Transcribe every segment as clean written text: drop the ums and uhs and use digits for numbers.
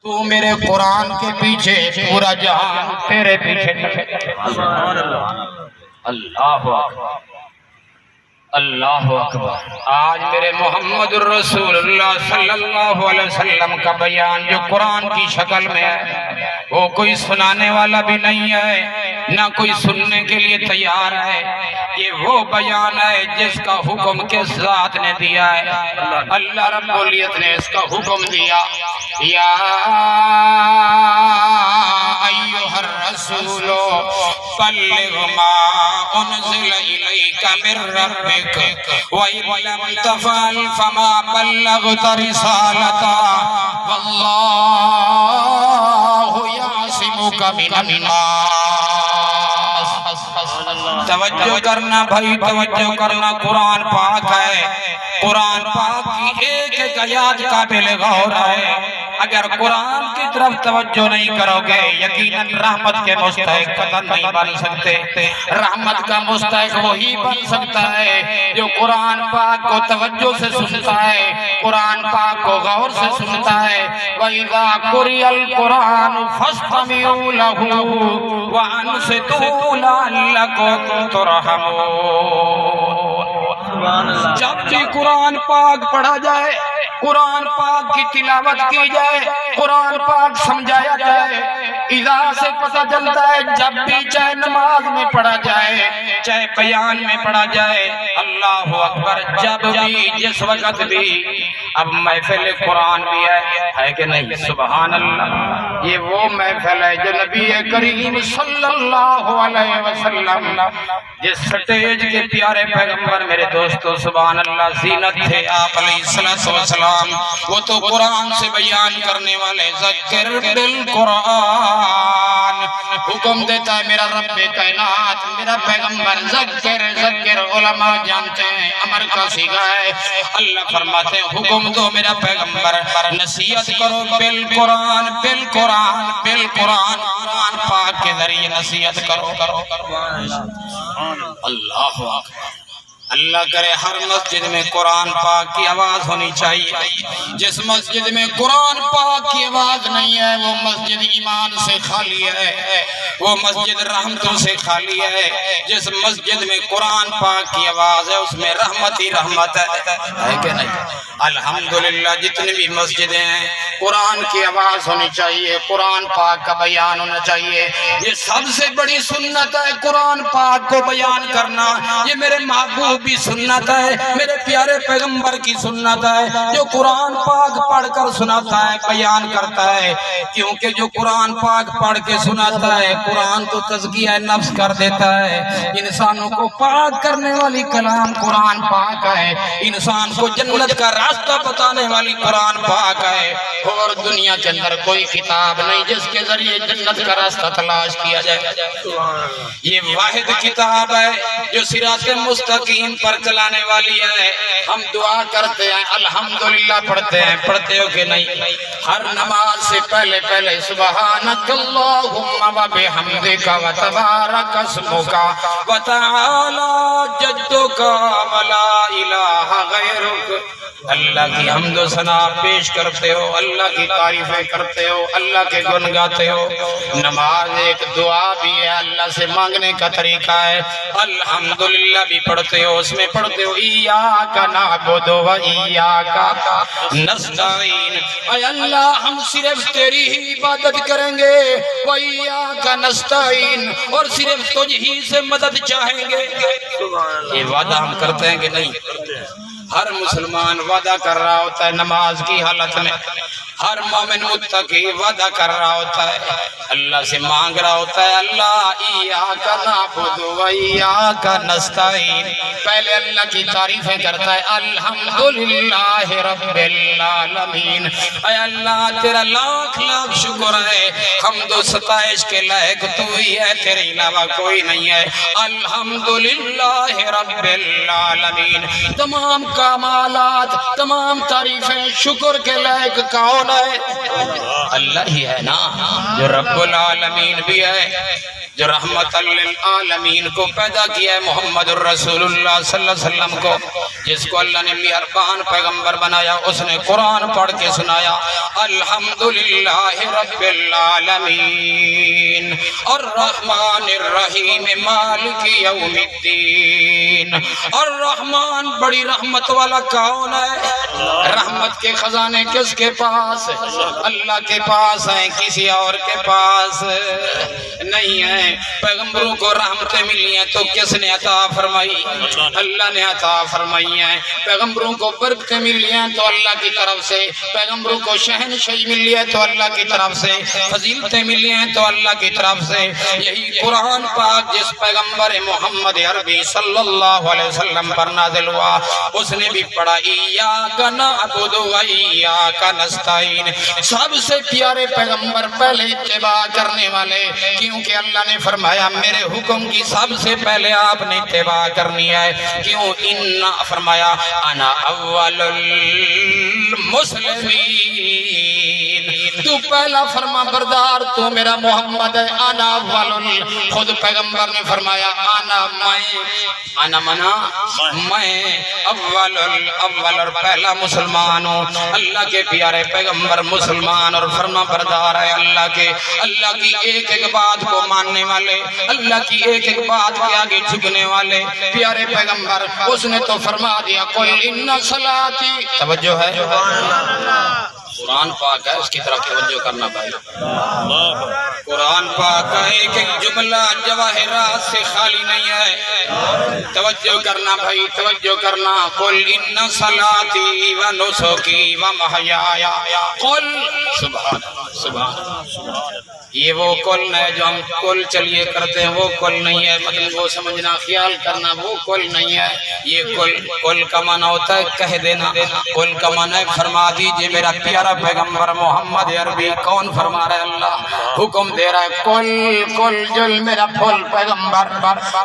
تو میرے قرآن کے پیچھے پورا جہان تیرے پیچھے اللہ اکبر اللہ اکبر۔ آج میرے محمد الرسول اللہ صلی اللہ علیہ وسلم کا بیان جو قرآن کی شکل میں ہے، وہ کوئی سنانے والا بھی نہیں ہے، نہ کوئی سننے کے لیے تیار ہے۔ یہ وہ بیان ہے جس کا حکم کس ذات نے دیا ہے؟ اللہ رب العزت نے اس کا حکم دیا، یا ایھا الرسول بلغ ما انزل الیک من ربک وَإِن لَّمْ تَفْعَلْ فَمَا بَلَّغْتَ رِسَالَتَهُ وَاللَّهُ يَعْصِمُكَ مِنَ النَّاسِ۔ توجہ کرنا بھائی، توجہ کرنا، قرآن پاک ہے، قرآن پاک کی ایک ایک آیات قابل غور ہے۔ اگر قرآن کی طرف توجہ نہیں کرو گے یقیناً رحمت کے مستحق قطعاً نہیں بن سکتے۔ رحمت کا مستحق وہی بن سکتا ہے جو قرآن پاک کو توجہ سے سنتا ہے، قرآن پاک کو غور سے سنتا ہے۔ وَإِذَا قُرِئَ الْقُرْآنُ فَاسْتَمِعُوا لَهُ وَأَنصِتُوا لَعَلَّكُمْ تُرْحَمُونَ۔ جب بھی قرآن پاک پڑھا جائے، قرآن پاک کی تلاوت کی جائے، قرآن پاک سمجھایا جائے، اذا سے پتہ چلتا ہے جب بھی چاہے نماز میں پڑھا جائے، چاہے بیان میں پڑھا جائے، اللہ اکبر، جب بھی جس وقت بھی۔ اب محفل قرآن بھی ہے کہ نہیں؟ سبحان اللہ۔ یہ وہ محفل ہے جو نبی کریم صلی اللہ علیہ وسلم جس سٹیج کے پیارے پیغمبر میرے دوستو سبحان اللہ زینت تھے آپ علیہ السلام، وہ تو قرآن سے بیان کرنے والے۔ ذکر بالقرآن، حکم دیتا ہے میرا رب کائنات، میرا پیغمبر۔ ذکر ذکر علماء جانتے ہیں امر کا صیغہ ہے۔ اللہ فرماتے ہیں حکم دو میرا پیغمبر، نصیحت کرو بالقرآن، بالقرآن، بالقرآن، قرآن پاک کے ذریعے نصیحت کرو۔ اللہ اکبر۔ اللہ کرے ہر مسجد میں قرآن پاک کی آواز ہونی چاہیے۔ جس مسجد میں قرآن پاک کی آواز نہیں ہے وہ مسجد ایمان سے خالی ہے، وہ مسجد رحمتوں سے خالی ہے۔ جس مسجد میں قرآن پاک کی آواز ہے اس میں رحمت ہی رحمت ہے کہ نہیں؟ الحمدللہ جتنی بھی مسجدیں ہیں قرآن کی آواز ہونی چاہیے، قرآن پاک کا بیان ہونا چاہیے۔ یہ سب سے بڑی سنت ہے قرآن پاک کو بیان کرنا۔ یہ میرے محبوب بھی سنت ہے، میرے پیارے پیغمبر کی سنت ہے جو قرآن پاک پڑھ کر سناتا ہے، بیان کرتا ہے۔ کیونکہ جو قرآن پاک پڑھ کے سناتا ہے، قرآن تو تزکیہ نفس کر دیتا ہے۔ انسانوں کو پاک کرنے والی کلام قرآن پاک ہے، انسان کو جنت کا راستہ بتانے والی قرآن پاک ہے۔ اور دنیا کے اندر کوئی کتاب نہیں جس کے ذریعے جنت کا راستہ تلاش کیا جائے۔ یہ واحد کتاب ہے جو صراط مستقیم پر چلانے والی ہے۔ ہم دعا کرتے ہیں، الحمدللہ پڑھتے ہیں، پڑھتے ہو کہ نہیں؟ ہر نماز سے پہلے پہلے سبحانک اللہم و بحمدک و تبارک اسمک و تعالی جدک و لا الہ غیرک۔ اللہ کی حمد و ثنا پیش کرتے ہو، اللہ کی تعریفیں کرتے ہو، اللہ کے گن گاتے ہو۔ نماز ایک دعا بھی ہے، اللہ سے مانگنے کا طریقہ ہے۔ الحمدللہ بھی پڑھتے ہو، اس میں پڑھتے ہو ایاک نعبد و ایاک نستعین، اے اللہ ہم صرف تیری ہی عبادت کریں گے، و ایاک نستعین، اور صرف تجھ ہی سے مدد چاہیں گے۔ یہ وعدہ ہم کرتے ہیں کہ نہیں؟ ہر مسلمان وعدہ کر رہا ہوتا ہے نماز کی حالت میں، ہر مومن متقی وعدہ کر رہا ہوتا ہے، اللہ سے مانگ رہا ہوتا ہے، اللہ ایاک نعبد و ایاک نستعین۔ پہلے اللہ کی تعریفیں کرتا ہے، الحمدللہ رب العالمین، اے اللہ تیرا لاکھ لاکھ شکر ہے، حمد و ستائش کے لائق تو ہی ہے، تیرے علاوہ کوئی نہیں ہے۔ الحمدللہ رب العالمین، تمام کمالات، تمام تعریفیں شکر کے لائق کون ہے؟ اللہ ہی ہے نا، جو رب العالمین بھی ہے۔ جو رحمت للعالمین کو پیدا کیا ہے محمد الرسول اللہ صلی اللہ علیہ وسلم کو، جس کو اللہ نے مہربان پیغمبر بنایا، اس نے قرآن پڑھ کے سنایا الحمدللہ رب العالمین الرحمن الرحیم مالک یوم الدین۔ الرحمن بڑی رحمت والا کون ہے؟ رحمت کے خزانے کس کے پاس؟ اللہ کے پاس ہیں، کسی اور کے پاس نہیں ہے۔ پیغمبروں کو رحمتیں ملی ہیں تو کس نے عطا فرمائی؟ اللہ نے عطا فرمائی ہیں۔ پیغمبروں کو برکتیں ملی ہیں تو اللہ کی طرف سے، پیغمبروں کو شہنشاہی ملی ہے تو اللہ کی طرف سے، فضیلتیں ملی ہیں تو اللہ کی طرف سے۔ یہی قرآن پاک جس پیغمبر محمد عربی صلی اللہ علیہ وسلم پر نازل ہوا، اس نے بھی پڑھا ایاک نعبد و ایاک نستعین۔ سب سے پیارے پیغمبر پہلے اتباع کرنے والے، کیونکہ اللہ نے فرمایا میرے حکم کی سب سے پہلے آپ نے اتباع کرنی ہے۔ کیوں؟ ان فرمایا انا اول المسلمین، تو پہلا فرما بردار تو میرا محمد ہے۔ انا اول، خود پیغمبر نے فرمایا انا منا میں اول اور پہلا مسلمان ہوں۔ اللہ کے پیارے پیغمبر مسلمان اور فرما بردار ہے اللہ کے، اللہ کی ایک ایک بات کو ماننے والے، اللہ کی ایک ایک بات کے آگے جھکنے والے پیارے پیغمبر۔ اس نے تو فرما دیا قل ان صلاتی، توجہ ہے، قرآن پاک ہے، اس کی طرف توجہ کرنا بھائی۔ قرآن پاک کا ایک ایک جملہ جواہرات سے خالی نہیں ہے، توجہ کرنا بھائی، توجہ کرنا۔ قل ان صلاتی و نسکی و محیایا، قل سبحان سبحان، یہ وہ کل ہے جو ہم کل چلیے کرتے ہیں، وہ کل نہیں ہے، مطلب وہ سمجھنا، خیال کرنا، وہ کل نہیں ہے۔ یہ کل کا معنی ہوتا ہے کہہ دینا، کل کا معنی ہے فرما دیجئے میرا پیارا پیغمبر محمد عربی۔ کون فرما رہا ہے؟ اللہ حکم دے رہا ہے کل جل میرا پھول پیغمبر،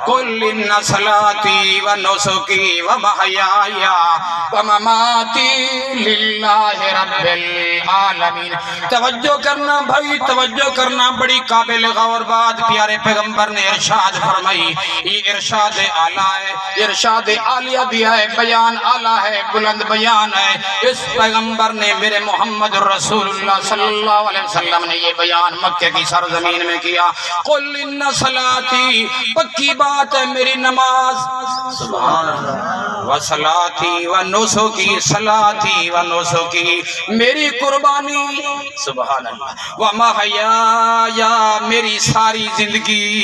کل ان صلاتی و نسکی و محیائی و مماتی للہ رب العالمین۔ توجہ کرنا بھائی، توجہ کرنا، بڑی قابل غور بات پیارے پیغمبر نے ارشاد فرمائی۔ یہ ارشاد اعلیٰ ہے، ارشاد عالیہ بھی ہے، بیان اعلیٰ ہے، بلند بیان ہے۔ اس پیغمبر نے میرے محمد رسول اللہ صلی اللہ علیہ وسلم نے یہ بیان مکہ کی سرزمین میں کیا۔ قل ان صلاتی، پکی بات ہے میری نماز، سبحان اللہ، و صلاتی و نسکی، صلاتی و نسکی میری قربانی، سبحان اللہ، و محیایا میری ساری زندگی،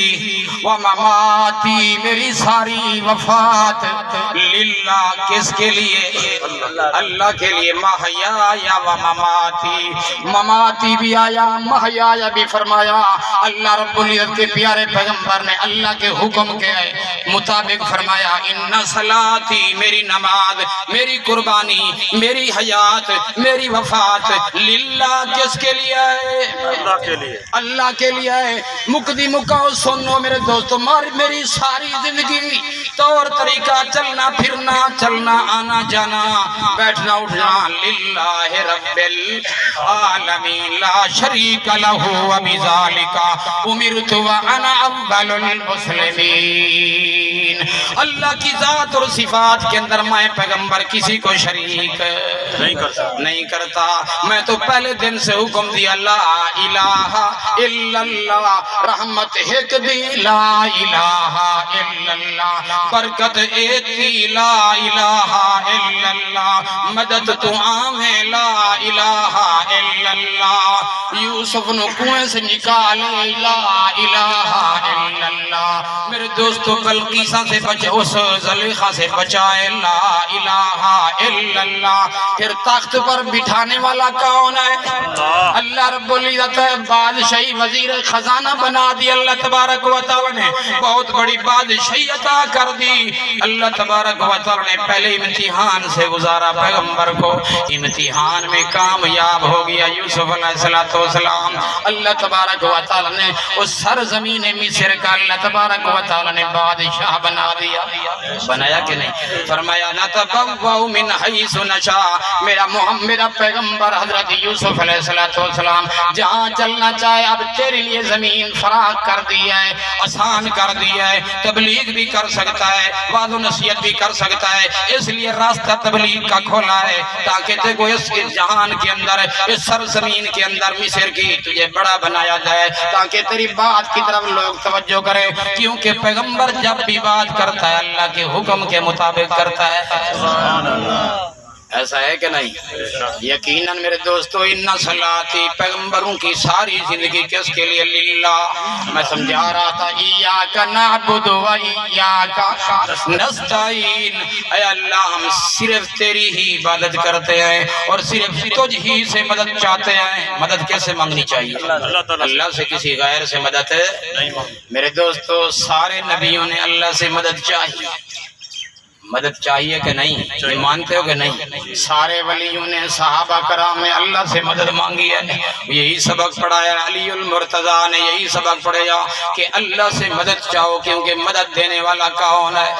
و مماتی میری ساری وفات، للہ کس کے لیے؟ اللہ کے لیے۔ محیایا و مماتی، مماتی بھی آیا، محیایا بھی فرمایا۔ اللہ رب العزت کے پیارے پیغمبر نے اللہ کے حکم کے مطابق فرمایا ان صلاتی، میری نماز، میری قربانی، میری حیات، میری وفات، للہ کس کے لیے ہے؟ اللہ کے لیے، اللہ کے لیے ہے۔ مقدی مکاؤ سنو میرے دوستو، میری ساری زندگی، طور طریقہ، چلنا پھرنا، چلنا آنا جانا، بیٹھنا اٹھنا، للہ رب العالمین لا شریک لہ وبذالک امرت وانا اول المسلمین۔ اللہ کی ذات اور صفات کے اندر میں پیغمبر کسی کو شریک نہیں کرتا۔ میں تو پہلے دن سے حکم دیا لا الہ الا اللہ، رحمت ایک دی لا الہ الا اللہ، برکت ایک دی لا الہ الا اللہ، مدد تو عام ہے لا الہ الا اللہ۔ یوسف نو کنویں سے نکالے لا الہ الا اللہ، میرے دوستو بلقیسہ سے بچے، اس زلیخا سے بچائے لا الہ الا اللہ۔ پھر تخت پر بٹھانے والا کون ہے؟ اللہ رب العزت ہے۔ بادشاہی وزیر خزانہ بنا دی اللہ تبارک و تعالی نے، بہت بڑی بادشاہی عطا کر دی اللہ تبارک و تعالی نے۔ پہلے امتحان سے گزارا پیغمبر کو، امتحان میں کامیاب ہو گیا یوسف علیہ السلام۔ اللہ تبارک و تعالی نے اس سرزمین مصر کا اللہ تبارک و تعالی نے بادشاہ بنا دیا، بنایا کہ نہیں؟ فرمایا نتبوأ من حیث نشاء، میرا محمد پیغمبر حضرت یوسف علیہ السلام السلام جہاں چلنا چاہے اب تیرے لیے زمین فراخ کر دی ہے، آسان کر دی ہے، تبلیغ بھی کر سکتا ہے، وعظ و نصیحت بھی کر سکتا ہے، اس لیے راستہ تبلیغ کا کھولا ہے تاکہ تے کو اس جہان کے اندر، اس سرزمین کے اندر مصر کی تجھے بڑا بنایا جائے تاکہ تیری بات کی طرف لوگ توجہ کریں، کیونکہ پیغمبر جب بھی بات کرتا ہے اللہ کے حکم کے مطابق کرتا ہے۔ سبحان اللہ، ایسا ہے کہ نہیں؟ یقیناً میرے دوستو، ان صلاتی پیغمبروں کی ساری زندگی کس کے لیے؟ للہ۔ میں سمجھا رہا تھا ایاک نعبد و ایاک نستعین، اے اللہ ہم صرف تیری ہی عبادت کرتے ہیں اور صرف تجھ ہی سے مدد چاہتے ہیں۔ مدد کیسے مانگنی چاہیے؟ اللہ سے، کسی غیر سے مدد نہیں۔ میرے دوستو، سارے نبیوں نے اللہ سے مدد چاہیے، مدد چاہیے کہ نہیں؟ یہ مانتے ہو کہ نہیں؟ سارے ولیوں نے، صحابہ کرام نے اللہ سے مدد مانگی ہے، یہی سبق پڑھایا علی المرتضیٰ نے، یہی سبق پڑھایا کہ اللہ سے مدد چاہو، کیونکہ مدد دینے والا کون ہے؟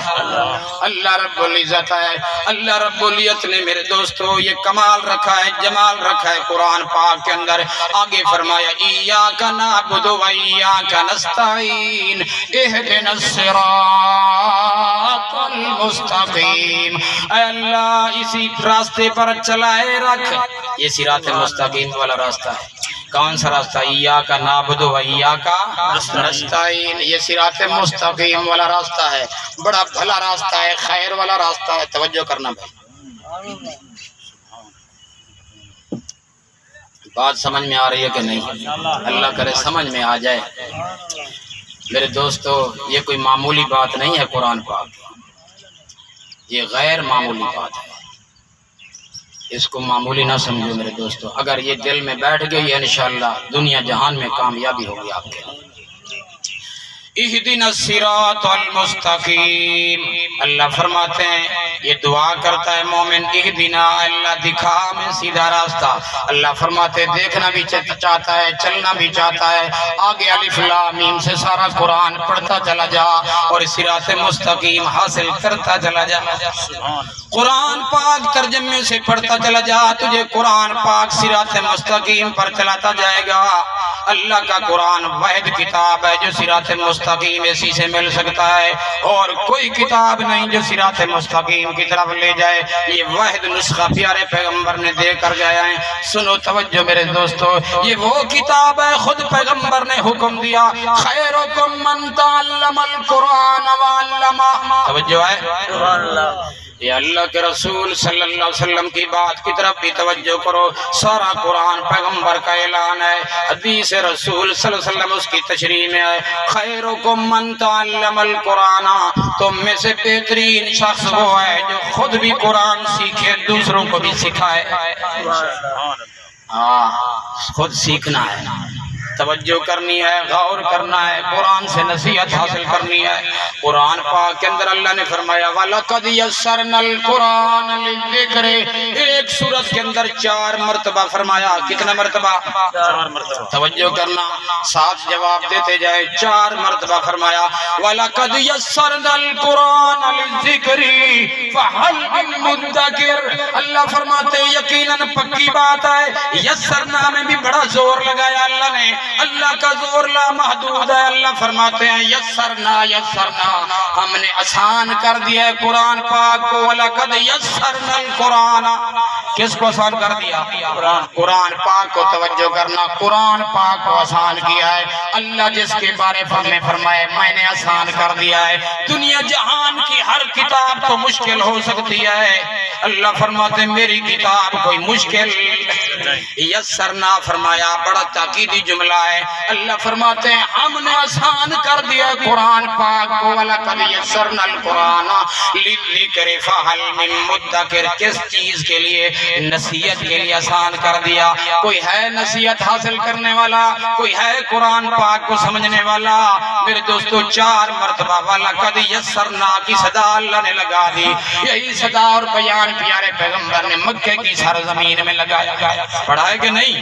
اللہ رب العزت ہے۔ اللہ رب العزت نے میرے دوستو یہ کمال رکھا ہے، جمال رکھا ہے قرآن پاک کے اندر۔ آگے فرمایا ایاک نعبد و ایاک نستعین اہدنا الصراط المستقیم، اے اللہ اسی راستے پر چلائے رکھ۔ یہ صراط مستقیم والا راستہ ہے۔ کون سا راستہ؟ ایاک نعبد و ایاک نستعین، یہ صراط مستقیم والا راستہ ہے، بڑا بھلا راستہ ہے، خیر والا راستہ ہے۔ توجہ کرنا بھائی، بات سمجھ میں آ رہی ہے کہ نہیں؟ اللہ کرے سمجھ میں آ جائے۔ میرے دوستو، یہ کوئی معمولی بات نہیں ہے قرآن پاک، یہ غیر معمولی بات ہے، اس کو معمولی نہ سمجھو میرے دوستو۔ اگر یہ دل میں بیٹھ گئی ہے انشاءاللہ دنیا جہان میں کامیابی ہوگی آپ کے۔ اہدنا الصراط المستقیم، اللہ فرماتے ہیں، یہ دعا کرتا ہے مومن، اہدنا، اللہ دکھا ہمیں سیدھا راستہ۔ اللہ فرماتے دیکھنا بھی چاہتا ہے، چلنا بھی چاہتا ہے۔ آگے الف لام میم سے سارا قرآن پڑھتا چلا جا اور صراط مستقیم حاصل کرتا چلا جا۔ قرآن پاک ترجمے سے پڑھتا چلا جا، تجھے قرآن پاک صراط مستقیم پر چلاتا جائے گا۔ اللہ کا قرآن واحد کتاب ہے جو صراط مستقیم اسی سے مل سکتا ہے، اور کوئی کتاب نہیں جو صراط مستقیم کی طرف لے جائے۔ یہ واحد نسخہ پیارے پیغمبر نے دے کر گیا ہے۔ سنو توجہ میرے دوستو، یہ وہ کتاب ہے، خود پیغمبر نے حکم دیا، خیرکم من تعلم القرآن وعلمہ۔ توجہ ہے؟ یہ اللہ کے رسول صلی اللہ علیہ وسلم کی بات کی طرف بھی توجہ کرو۔ سارا قرآن پیغمبر کا اعلان ہے، حدیث رسول صلی اللہ علیہ وسلم اس کی تشریح میں ہے، خیرکم من تعلم القرآن، تم میں سے بہترین شخص وہ ہے جو خود بھی قرآن سیکھے، دوسروں کو بھی سکھائے۔ خود سیکھنا ہے، توجہ کرنی ہے، غور کرنا ہے، قرآن سے نصیحت حاصل کرنی ہے۔ قرآن پاک کے اندر اللہ نے فرمایا وَلَقَدْ يَسَّرْنَا الْقُرْآنَ لِلذِّكْرِ، ایک سورت کے اندر 4 مرتبہ فرمایا۔ کتنا مرتبہ؟ 4 مرتبہ۔ توجہ کرنا، ساتھ جواب دیتے جائے۔ 4 مرتبہ فرمایا وَلَقَدْ يَسَّرْنَا الْقُرْآنَ لِلذِّكْرِ فَهَلْ مِن مُدَّكِرٍ، اللہ فرماتے یقیناً پکی بات ہے، یسرنا میں بھی بڑا زور لگایا اللہ نے، اللہ کا زور لا محدود ہے۔ اللہ فرماتے ہیں یسرنا، یسرنا، ہم نے آسان کر دیا ہے قرآن پاک کو۔ وَلَقَدْ يَسَّرْنَا الْقُرْآنَ، کس کو آسان کر دیا؟ قرآن پاک کو۔ توجہ کرنا، قرآن پاک کو آسان کیا ہے اللہ، جس کے بارے میں فرمائے میں نے آسان کر دیا ہے۔ دنیا جہان کی ہر کتاب تو مشکل ہو سکتی ہے، اللہ فرماتے ہیں میری کتاب کوئی مشکل۔ یسرنا فرمایا، بڑا تاکیدی جملہ ہے۔ اللہ فرماتے ہیں ہم نے آسان کر دیا قرآن پاک کو۔ وَلَقَدْ يَسَّرْنَا الْقُرْآنَ لِلذِّكْرِ فَهَلْ مِن مُدَّكِرٍ، کس چیز کے لیے؟ نصیحت کے لیے آسان کر دیا۔ کوئی ہے نصیحت حاصل کرنے والا؟ کوئی ہے قرآن پاک کو سمجھنے والا؟ میرے دوستو 4 مرتبہ وَلَقَدْ يَسَّرْنَا کی صدا اللہ نے لگا دی۔ یہی صدا اور بیان پیارے پیغمبر نے مکے کی سرزمین میں لگایا گیا۔ پڑھا ہے کہ نہیں؟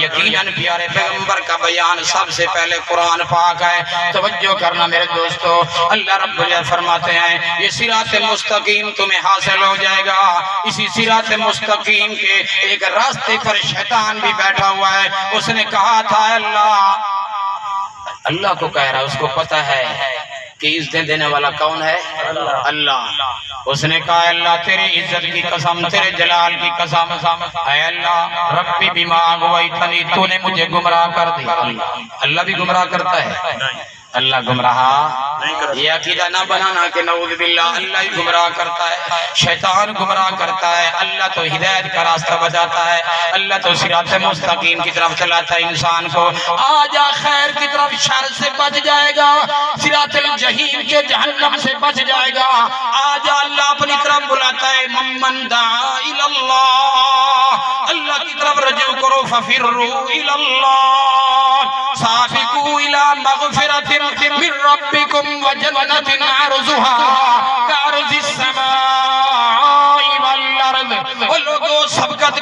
یقیناً پیارے پیغمبر کا بیان سب سے پہلے قرآن پاک ہے۔ توجہ کرنا میرے دوستو، اللہ رب العزت فرماتے ہیں یہ صراط مستقیم تمہیں حاصل ہو جائے گا۔ اسی صراط مستقیم کے ایک راستے پر شیطان بھی بیٹھا ہوا ہے۔ اس نے کہا تھا اللہ کو کہہ رہا ہے، اس کو پتہ ہے کہ عزت دینے والا کون ہے؟ اللہ۔ اس نے کہا اللہ تیری عزت کی قسم، تیرے جلال کی قسم، اے اللہ ربی بما اغویتنی، تو نے مجھے گمراہ کر دیا۔ اللہ بھی گمراہ کرتا ہے؟ اللہ گمراہ یہ عقیدہ نہ بنانا کہ نعوذ باللہ اللہ ہی گمراہ کرتا ہے، شیطان گمراہ کرتا ہے۔ اللہ تو ہدایت کا راستہ بتاتا ہے، اللہ تو صراط مستقیم کی طرف چلاتا ہے انسان کو۔ آجا خیر کی طرف شر سے بچ جائے گا، صراط الجحیم کے جہنم سے بچ جائے گا۔ آجا اللہ اپنی طرف بلاتا ہے ممن دعا الاللہ، اللہ کی طرف رجوع کرو، ففروا الاللہ، سابقوا الى مغفرت من ربکم وجنت عرضها کعرض السماء والارض۔ وہ لوگوں سبقت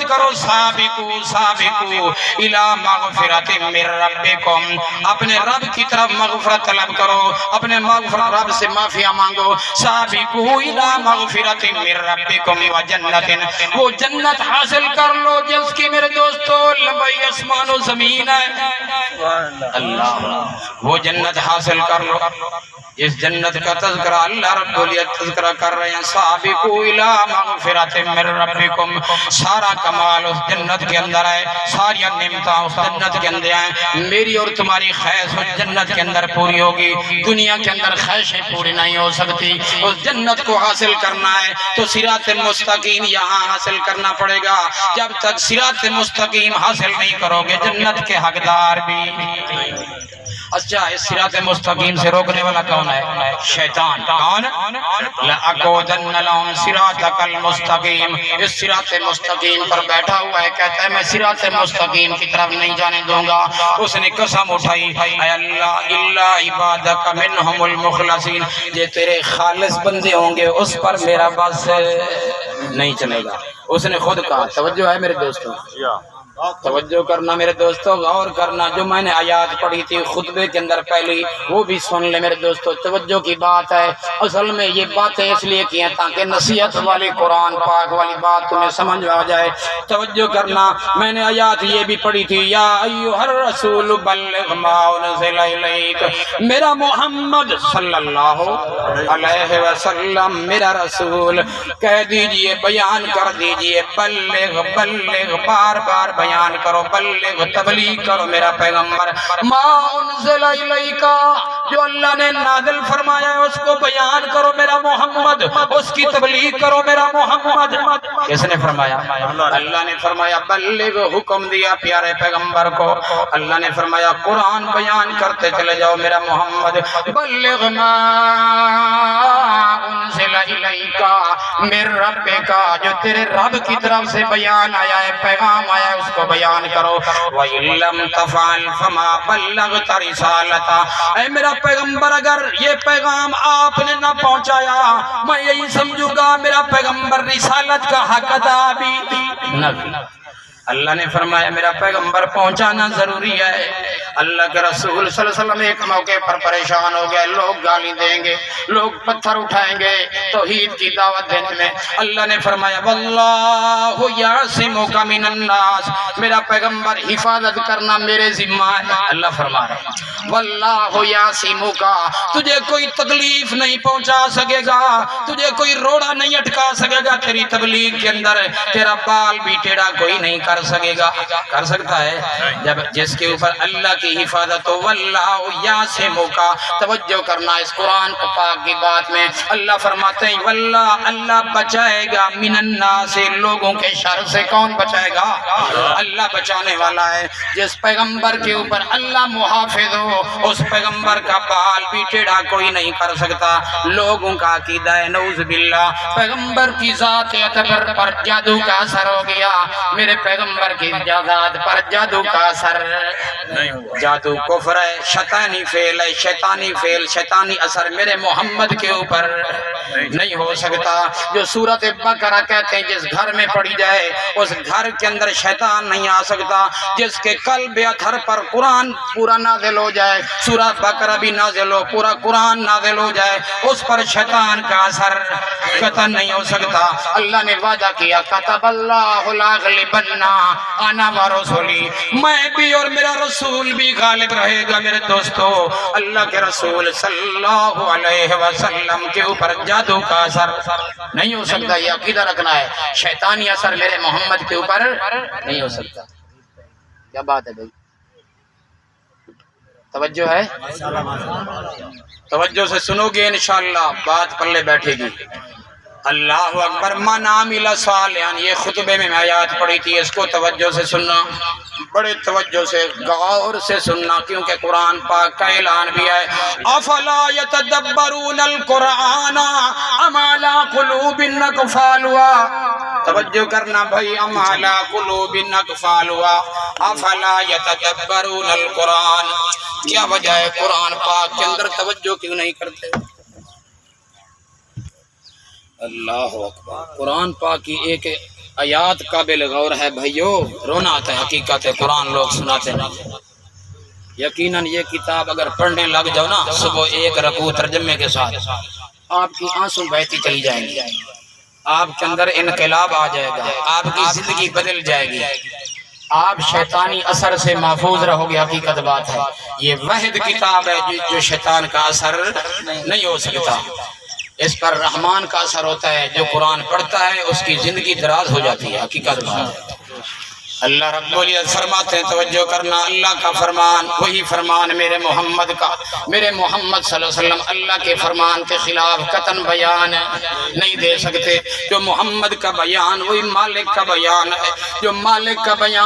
کرو، سابقوا الى مغفرت من ربکم، اپنے رب کی طرف مغفرت طلب کرو، اپنے مغفرت رب سے معافیہ مانگو۔ سابقوا الى مغفرت من ربکم وجنت، وہ جنت حاصل کر لو جس کی میرے دوستو لمبائی اسمان و زمین ہے۔ اللہ وہ جنت حاصل کر لو جس جنت کا تذکرہ اللہ رب العزت تذکرہ کر رہے ہیں۔ سابقوا الی مغفرت من ربکم، سارا کمال اس جنت کے اندر ہے، ساری نعمتیں اس جنت کے اندر ہیں۔ میری اور تمہاری خواہش اس جنت کے اندر پوری ہوگی، دنیا کے اندر خواہشیں پوری نہیں ہو سکتی۔ اس جنت کو حاصل کرنا ہے تو صراط مستقیم یہاں حاصل کرنا پڑے گا۔ جب تک صراط مستقیم حاصل نہیں کرو گے جنت کے حقدار بھی۔ اچھا اس صراط مستقیم سے روکنے والا کون ہے؟ شیطان۔ کون؟ لَأَقْعُدَنَّ لَهُمْ صِرَاطَكَ الْمُسْتَقِيمَ، اس صراط مستقیم پر بیٹھا ہوا ہے، کہتا ہے میں صراط مستقیم کی طرف نہیں جانے دوں گا۔ اس نے قسم اٹھائی اے اللہ الا عبادک منہم المخلصین، یہ تیرے خالص بندے ہوں گے اس پر میرا بس نہیں چلے گا۔ اس نے خود کہا، توجہ ہے میرے دوستوں، توجہ کرنا میرے دوستوں، غور کرنا، جو میں نے آیات پڑھی تھی خطبے کے اندر پہلی وہ بھی سن لے میرے دوستوں، توجہ کی بات ہے۔ اصل میں یہ باتیں اس لیے کی ہیں تاکہ نصیحت والی قرآن پاک والی بات تمہیں سمجھ آ جائے۔ توجہ کرنا، میں نے آیات یہ بھی پڑھی تھی یا ایھا الرسول بلغ ما انزل الیک، میرا محمد صلی اللہ علیہ وسلم میرا رسول، کہہ دیجئے بیان کر دیجئے، بلغ بلغ، بار بار بیان کرو، بلغ تبلیغ کرو میرا پیغمبر، ما انزل الیک، جو اللہ نے نازل فرمایا ہے اس کو بیان کرو میرا محمد، اس کی تبلیغ کرو میرا محمد۔ کس نے فرمایا؟ اللہ نے فرمایا بلغ، حکم دیا پیارے پیغمبر کو، اللہ نے فرمایا قرآن بیان کرتے چلے جاؤ میرا محمد، بلغ ما انزل الیک من ربک، جو تیرے رب کی طرف سے بیان آیا ہے، پیغام آیا ہے، اس کو بیان کرو۔ وَإِن لَّمْ تَفْعَلْ فَمَا بَلَّغْتَ رِسَالَتَهُ، اے میرا پیغمبر اگر یہ پیغام آپ نے نہ پہنچایا میں یہی سمجھوں گا میرا پیغمبر رسالت کا حق ادا بھی نہ کیا۔ اللہ نے فرمایا میرا پیغمبر پہنچانا ضروری ہے۔ اللہ کے رسول صلی اللہ علیہ وسلم ایک موقع پر پریشان ہو گئے، لوگ گالی دیں گے، لوگ پتھر اٹھائیں گے توحید کی دعوت دینے میں۔ اللہ نے فرمایا واللہ یعصمک من الناس، میرا پیغمبر حفاظت کرنا میرے ذمہ ہے۔ اللہ فرما رہا ہے واللہ یعصمک، تجھے کوئی تکلیف نہیں پہنچا سکے گا، تجھے کوئی روڑا نہیں اٹکا سکے گا تیری تبلیغ کے اندر، تیرا بال بھی ٹیڑھا کوئی نہیں کر سکے گا۔ کر سکتا ہے جب جس کے اوپر اللہ کی حفاظت ہو، واللہ یعصمک۔ توجہ کرنا اس قرآن پاک کی بات میں، اللہ فرماتے ہیں واللہ، اللہ بچائے گا من الناس، لوگوں کے شر سے کون بچائے گا؟ اللہ بچانے والا ہے۔ جس پیغمبر کے اوپر اللہ محافظ ہو اس پیغمبر کا بال بھی ٹیڑھا کوئی نہیں کر سکتا۔ لوگوں کا عقیدہ ہے نعوذ باللہ پیغمبر کی ذات اطہر پر جادو کا اثر ہو گیا، میرے پیغمبر پیغمبر کی ذات پر جادو کا اثر جادو کفر ہے، شیطانی فعل ہے، شیطانی فعل، شیطانی اثر میرے محمد کے اوپر نہیں ہو سکتا۔ جو سورۃ بقرہ کہتے ہیں جس گھر میں پڑھی جائے اس گھر کے اندر شیطان نہیں آ سکتا۔ جس کے قلب اطہر پر قرآن پورا نازل ہو جائے، سورہ بقرہ بھی نازل ہو، پورا قرآن نازل ہو جائے، اس پر شیطان کا اثر قطعاً نہیں ہو سکتا۔ اللہ نے وعدہ کیا کتب اللہ لاغلبن انا ورسولی، میں بھی اور میرا رسول بھی غالب رہے گا۔ میرے دوستو، اللہ کے رسول صلی اللہ علیہ وسلم کے اوپر جادو کا اثر نہیں ہو سکتا، یہ عقیدہ رکھنا ہے۔ شیطانی اثر میرے محمد کے اوپر نہیں ہو سکتا۔ کیا بات ہے بھائی، توجہ ہے؟ توجہ سے سنو گے انشاءاللہ بات پلے بیٹھے گی۔ اللہ اکبر۔ من عمل صالحا، یہ خطبے میں آیات پڑھی تھی، اس کو توجہ سے سننا، بڑے توجہ سے غور سے سننا، کیونکہ قرآن پاک کا اعلان بھی ہے افلا یتدبرون القرآن ام علی قلوب اقفالها۔ توجہ کرنا بھائی، ام علی قلوب اقفالها افلا یتدبرون القرآن، کیا وجہ ہے قرآن پاک کے اندر توجہ کیوں نہیں کرتے؟ اللہ اکبر۔ قرآن پاک کی ایک آیات قابل غور ہے بھائیو، رونا آتا ہے، حقیقت ہے قرآن لوگ سناتے نہیں۔ یقیناً یہ کتاب اگر پڑھنے لگ جاؤ نا صبح ایک رکوع ترجمے کے ساتھ، آپ کی آنسوں بہتی چلی جائیں گی، آپ کے اندر انقلاب آ جائے گا، آپ کی زندگی بدل جائے گی، آپ شیطانی اثر سے محفوظ رہو گے۔ حقیقت بات ہے، یہ واحد کتاب ہے جو شیطان کا اثر نہیں ہو سکتا، اس پر رحمان کا اثر ہوتا ہے۔ جو قرآن پڑھتا ہے اس کی زندگی دراز ہو جاتی ہے۔ حقیقت بات ہے۔ اللہ رب العزت فرماتے ہیں، توجہ کرنا، اللہ کا فرمان وہی فرمان میرے محمد کا، میرے محمد صلی اللہ علیہ وسلم اللہ کے فرمان کے خلاف قطعاً بیان نہیں دے سکتے۔ جو محمد کا بیان وہی مالک کا بیان ہے، جو مالک کا بیان